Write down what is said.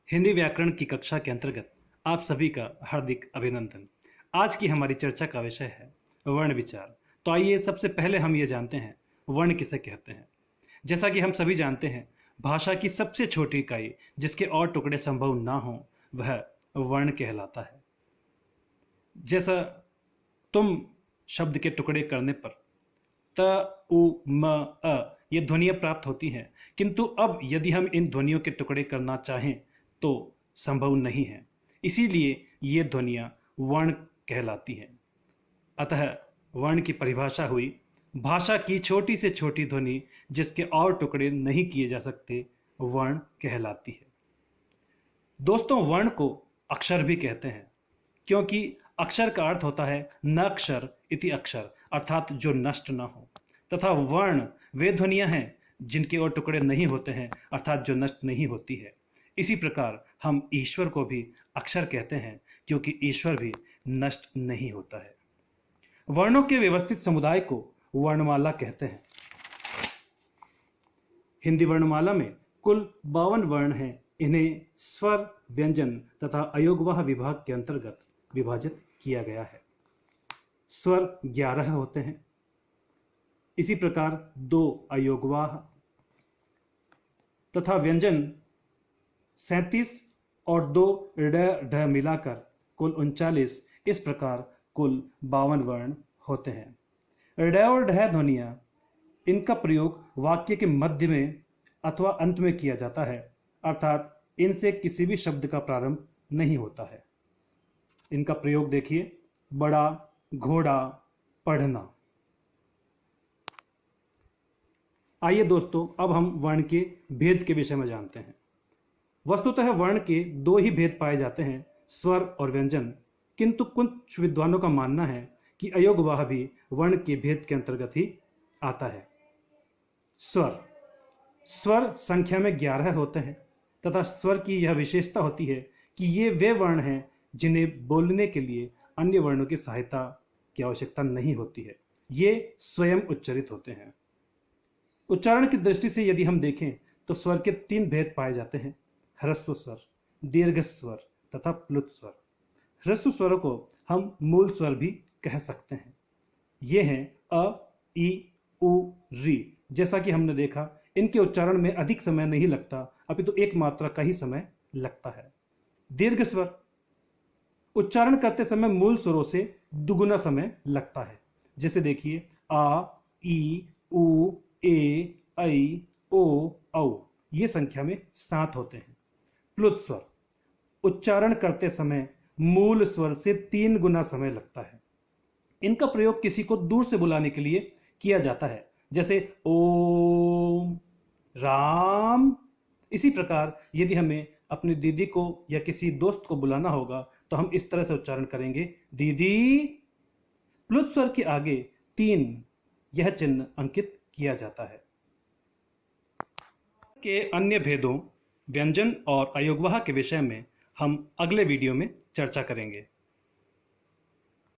हिंदी व्याकरण की कक्षा के अंतर्गत आप सभी का हार्दिक अभिनंदन। आज की हमारी चर्चा का विषय है वर्ण विचार। तो आइए सबसे पहले हम ये जानते हैं वर्ण किसे कहते हैं। जैसा कि हम सभी जानते हैं, भाषा की सबसे छोटी इकाई जिसके और टुकड़े संभव ना हो वह वर्ण कहलाता है। जैसा तुम शब्द के टुकड़े करने पर त, उ, म, अ ये ध्वनियां प्राप्त होती हैं, किंतु अब यदि हम इन ध्वनियों के टुकड़े करना चाहें तो संभव नहीं है। इसीलिए ये ध्वनियां वर्ण कहलाती हैं। अतः वर्ण की परिभाषा हुई भाषा की छोटी से छोटी ध्वनि जिसके और टुकड़े नहीं किए जा सकते, वर्ण कहलाती है। दोस्तों, वर्ण को अक्षर भी कहते हैं, क्योंकि अक्षर का अर्थ होता है न अक्षर इति अक्षर, अर्थात जो नष्ट न हो, तथा वर्ण वे ध्वनियां हैं जिनके और टुकड़े नहीं होते हैं, अर्थात जो नष्ट नहीं होती है। इसी प्रकार हम ईश्वर को भी अक्षर कहते हैं, क्योंकि ईश्वर भी नष्ट नहीं होता है। वर्णों के व्यवस्थित समुदाय को वर्णमाला कहते हैं। हिंदी वर्णमाला में कुल 52 वर्ण हैं। इन्हें स्वर, व्यंजन तथा अयोगवाह विभाग के अंतर्गत विभाजित किया गया है। स्वर 11 होते हैं। इसी प्रकार 2 अयोगवाह तथा व्यंजन 37 और 2 ड ढ मिलाकर कुल 39। इस प्रकार कुल 52 वर्ण होते हैं। ड और ढ ध्वनियां, इनका प्रयोग वाक्य के मध्य में अथवा अंत में किया जाता है, अर्थात इनसे किसी भी शब्द का प्रारंभ नहीं होता है। इनका प्रयोग देखिए, बड़ा, घोड़ा, पढ़ना। आइए दोस्तों, अब हम वर्ण के भेद के विषय में जानते हैं। वस्तुतः वर्ण के 2 ही भेद पाए जाते हैं, स्वर और व्यंजन, किंतु कुछ विद्वानों का मानना है कि अयोगवाह भी वर्ण के भेद के अंतर्गत ही आता है। स्वर संख्या में 11 होते हैं तथा स्वर की यह विशेषता होती है कि ये वे वर्ण हैं जिन्हें बोलने के लिए अन्य वर्णों की सहायता की आवश्यकता नहीं होती है। ये स्वयं उच्चारित होते हैं। उच्चारण की दृष्टि से यदि हम देखें तो स्वर के 3 भेद पाए जाते हैं, ह्रस्व स्वर, दीर्घ स्वर तथा प्लुत स्वर। ह्रस्व स्वरों को हम मूल स्वर भी कह सकते हैं। ये हैं अ, ई, उ, री। जैसा कि हमने देखा, इनके उच्चारण में अधिक समय नहीं लगता, अपितु एक मात्रा का ही समय लगता है। दीर्घ स्वर उच्चारण करते समय मूल स्वरों से दुगुना समय लगता है। जैसे देखिए, आ, ई, उ, ए, ऐ, ओ, औ। ये संख्या में 7 होते हैं। प्लुत स्वर उच्चारण करते समय मूल स्वर से 3 गुना समय लगता है। इनका प्रयोग किसी को दूर से बुलाने के लिए किया जाता है, जैसे ओम, राम। इसी प्रकार यदि हमें अपनी दीदी को या किसी दोस्त को बुलाना होगा तो हम इस तरह से उच्चारण करेंगे, दीदी। प्लुत स्वर के आगे 3 यह चिन्ह अंकित किया जाता है। के अन्य भेदों, व्यंजन और अयोगवाह के विषय में हम अगले वीडियो में चर्चा करेंगे।